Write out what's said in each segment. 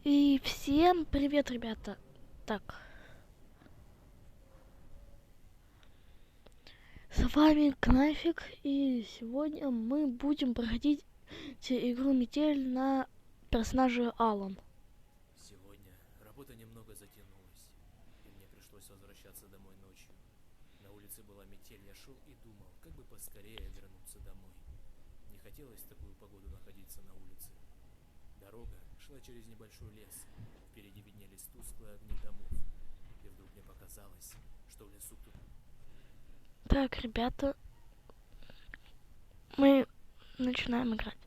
И всем привет, ребята. Так, с вами Кнафик, и сегодня мы будем проходить игру Метель на персонаже Алан. Сегодня работа немного затянулась, и мне пришлось возвращаться домой ночью. На улице была метель, я шел и думал, как бы поскорее вернуться домой. Не хотелось в такую погоду находиться на улице. Дорога шла через небольшой лес, впереди виднелись тусклые огни домов, и вдруг мне показалось, что в лесу кто-то Так, ребята, мы начинаем играть.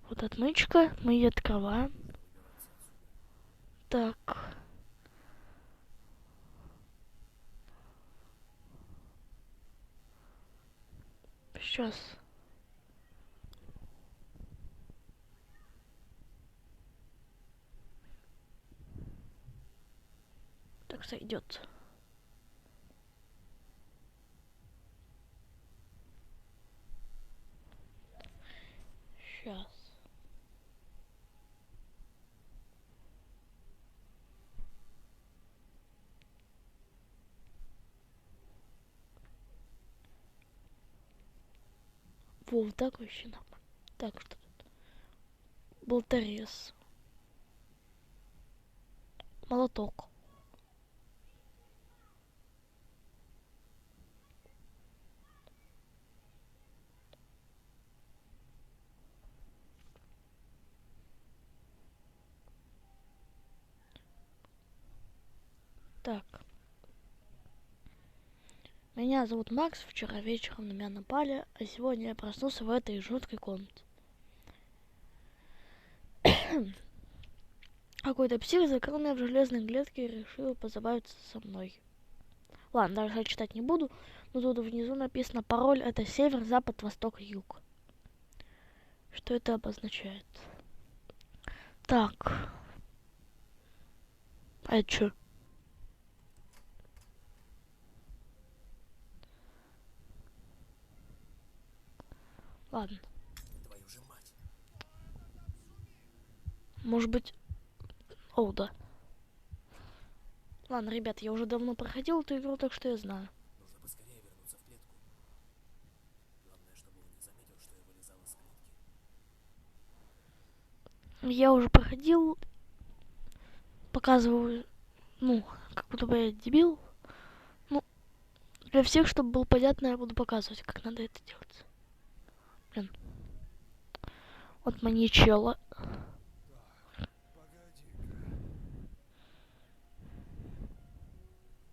Вот отмычка, мы ее открываем. выбираться отсюда. Так, сейчас. Так сойдет. Сейчас. Вов, так вообще нормально. Так, что тут? Болторез. Молоток. Так. Меня зовут Макс, вчера вечером на меня напали, а сегодня я проснулся в этой жуткой комнате. Какой-то псих закрыл меня в железной клетке и решил позабавиться со мной. Ладно, дальше я читать не буду, но тут внизу написано пароль это север, запад, восток, юг. Что это обозначает? Так, а это что? Ладно, Твою же мать! может быть... О, да. Ладно, ребят, я уже давно проходил эту игру, так что я знаю. Нужно поскорее вернуться в клетку. Главное, чтобы он не заметил, что я вылезал из клетки. Я уже проходил, показываю, ну, как будто бы я дебил. Ну, для всех, чтобы было понятно, я буду показывать, как надо это делать. Блин. Вот маньячелло. Так, погоди-ка.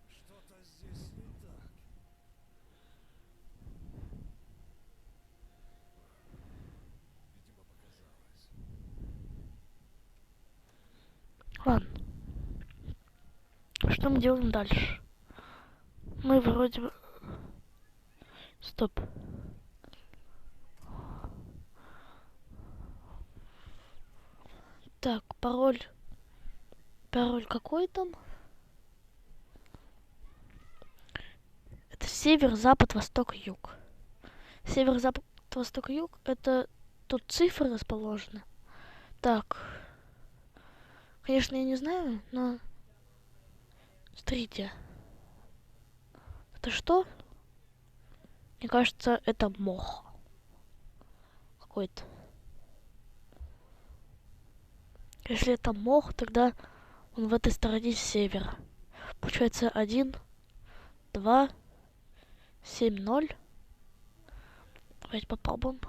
Что-то здесь не так. Видимо, показалось. Ладно. Что мы делаем дальше? Мы вроде бы... Стоп. Так, пароль. Пароль какой там? Это север, запад, восток, юг. Север, запад, восток, юг. Это тут цифры расположены. Так. Конечно, я не знаю, но... Смотрите. Это что? Мне кажется, это мох. Какой-то. Если это мох, тогда он в этой стороне севера. Получается 1, 2, 7, 0. Давайте попробуем.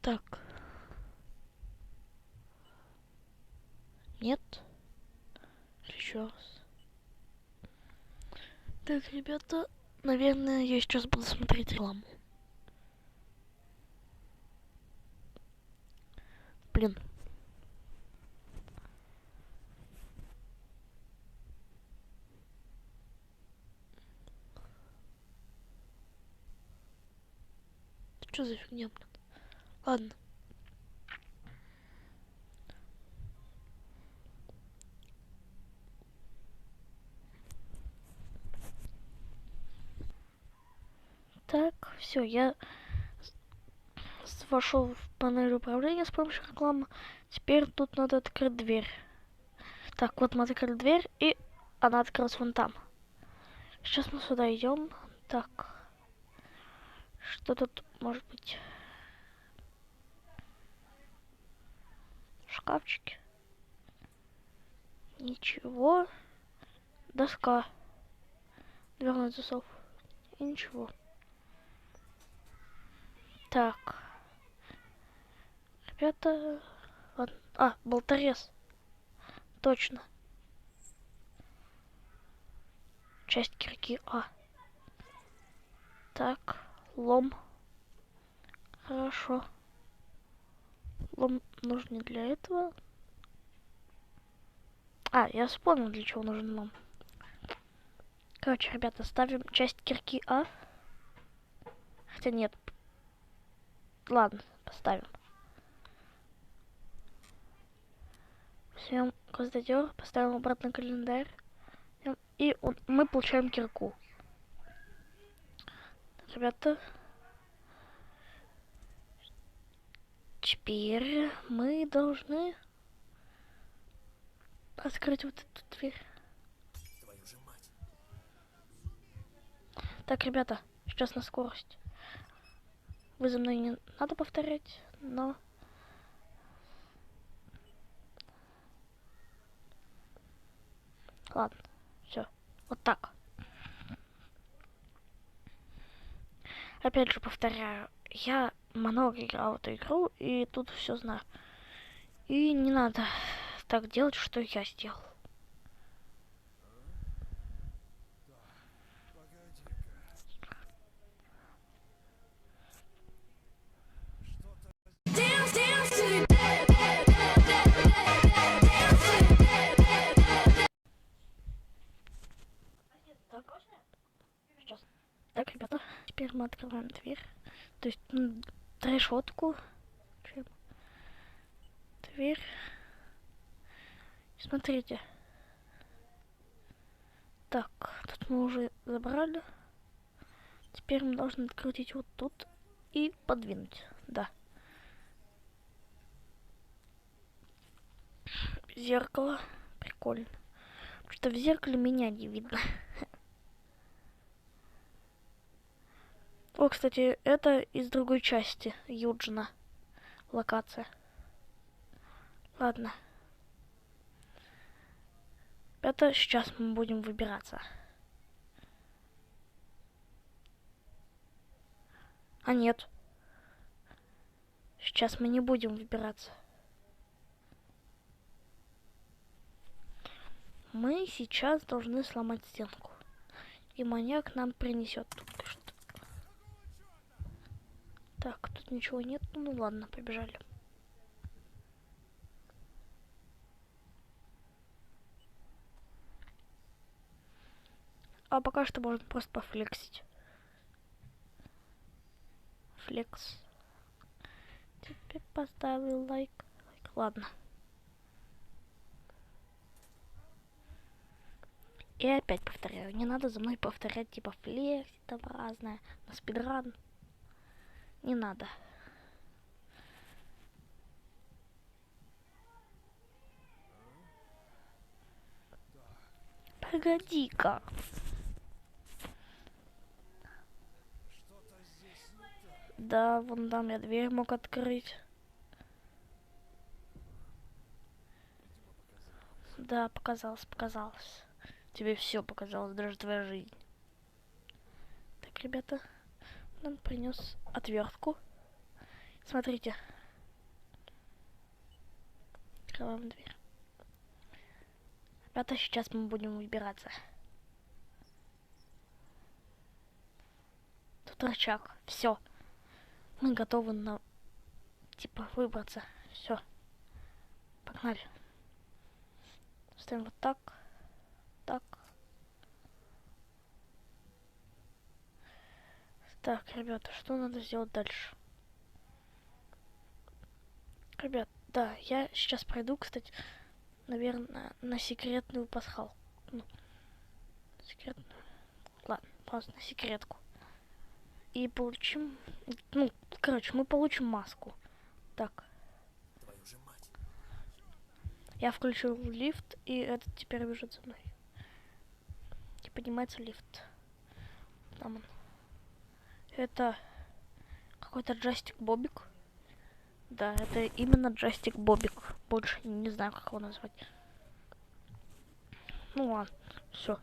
Так. Нет. Еще раз. Так, ребята, наверное, я сейчас буду смотреть рекламу. Блин. Что за фигня, блин? Ладно. Так, все, я вошел в панель управления с помощью рекламы. Теперь тут надо открыть дверь. Так, вот мы открыли дверь, и она открылась вон там. Сейчас мы сюда идем. Так, что тут может быть? Шкафчики. Ничего. Доска. Дверной засов. И ничего. Так. Ребята... Ладно. А, болторез. Точно. Часть кирки А. Так. Лом. Хорошо. Лом нужен не для этого. А, я вспомнил, для чего нужен лом. Короче, ребята, ставим часть кирки А. Хотя нет. Ладно, поставим. Возьмем гвоздодер, поставим обратно календарь. И мы получаем кирку. Ребята. Теперь мы должны открыть вот эту дверь. Твою же мать. Так, ребята, сейчас на скорость. Вы за мной не надо повторять, но... Ладно, все. Вот так. Опять же повторяю, я много играл в эту игру, и тут все знаю. И не надо так делать, что я сделал. Погоди-ка. Что-то... Так, сейчас. Так, ребята, теперь мы открываем дверь. То есть решетку. Дверь. Смотрите. Так, тут мы уже забрали. Теперь мы должны открутить вот тут и подвинуть. Да. Зеркало. Прикольно. Потому что в зеркале меня не видно. О, кстати, это из другой части Юджина. Локация. Ладно. Это сейчас мы будем выбираться. А нет. Сейчас мы не будем выбираться. Мы сейчас должны сломать стенку. И маньяк нам принесет только что. Так, тут ничего нет. Ну ладно, побежали. А пока что можно просто пофлексить. Флекс. Теперь поставил лайк. Ладно. И опять повторяю. Не надо за мной повторять типа флекс, там разное. На спидран. Не надо. Погоди-ка. Что-то здесь не так. Да, вон там я дверь мог открыть. Видимо, показалось. Да, показалось. Тебе все показалось, даже твоя жизнь. Так, ребята, нам принес отвертку. Смотрите. Открываем дверь. Ребята, сейчас мы будем выбираться. Тут рычаг. Все. Мы готовы на типа выбраться. Все. Погнали. Ставим вот так. Так. Так, ребята, что надо сделать дальше? Ребят, да, я сейчас пройду, кстати, наверное, на секретную пасхалку. Ну, секретную. Ладно, просто на секретку. и получим... Ну, короче, мы получим маску. Так, Твою же мать. я включил лифт, и этот теперь бежит за мной. И поднимается лифт. Там он. Это какой-то Джастик Бобик. Да, это именно Джастик Бобик. Больше не знаю, как его назвать. Ну ладно, все.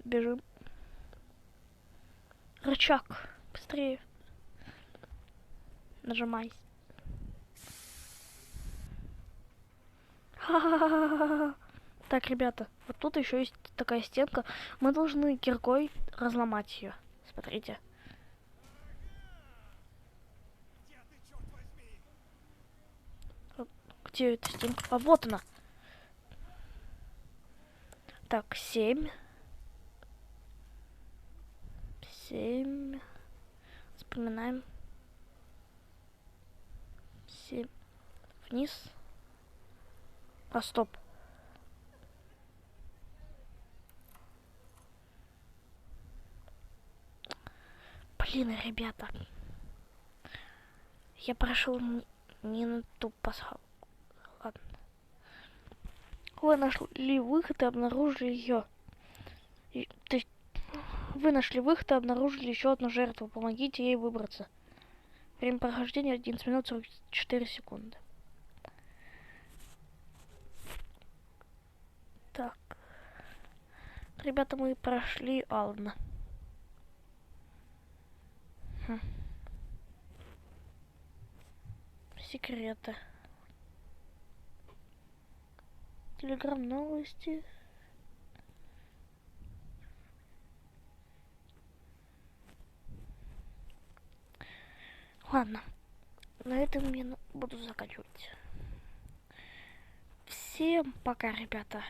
Бежим. Рычаг. Быстрее. Нажимай. Ха-ха-ха-ха-ха. Так, ребята, вот тут еще есть такая стенка. Мы должны киркой разломать ее. Смотрите. Где ты, черт возьми? Где эта стенка? А вот она. Так, 7. 7. Вспоминаем. 7. Вниз. А, стоп. Блин, ребята. Я прошел не на ту пасхалку. Ладно. Вы нашли выход и обнаружили ее. Вы нашли выход и обнаружили еще одну жертву. Помогите ей выбраться. Время прохождения 11 минут 44 секунды. Так. Ребята, мы прошли Ална. Секреты. Телеграм новости. Ладно. На этом я буду заканчивать. Всем пока, ребята.